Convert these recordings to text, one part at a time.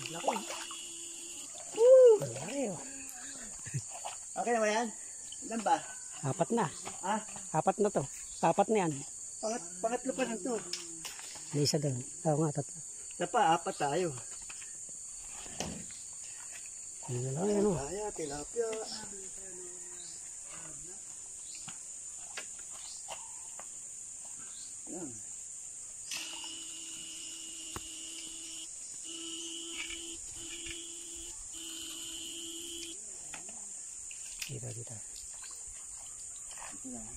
Laki. Laki oh. Okay na ba yan? Ilan ba? Apat na. Ha? Apat na to. Apat na yan. Pangatlo pa lang to. May isa doon. Oo nga, tatlo. Dapa, apat tayo. Ano na lang yan o. Kaya, tilapia. Yan. Dito, dito. Yan.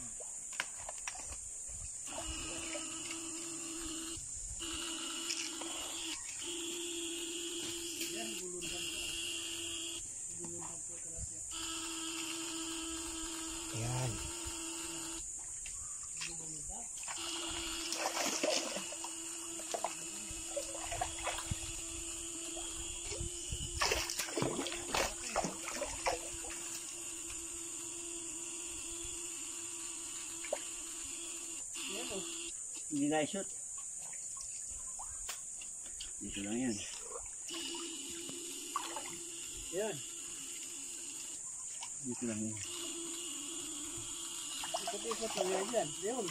Hindi na-shoot. Dito lang yan. Yan. Dito lang yan. Ikot-ikot lang yan dyan. Yun.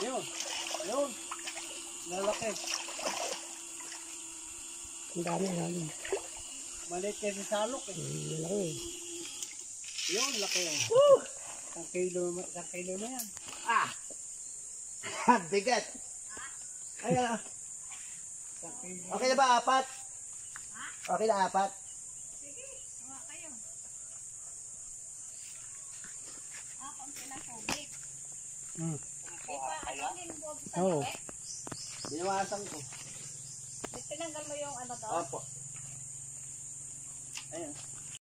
Yun. Yun. Lalaki. Ang dami namin. Maliit kasi salok eh. Malaki. Yun, laki oh. Woo! Isang kilo na yan. Ah! Bigat! Ayan ah. Okay na ba apat? Okay na apat? Sige, hawa kayo. Konti lang tubig. Di ba, ano din buwag sa Oo. laki? Binawasan ko. Tinanggal mo yung ano daw? Opo. Ayan.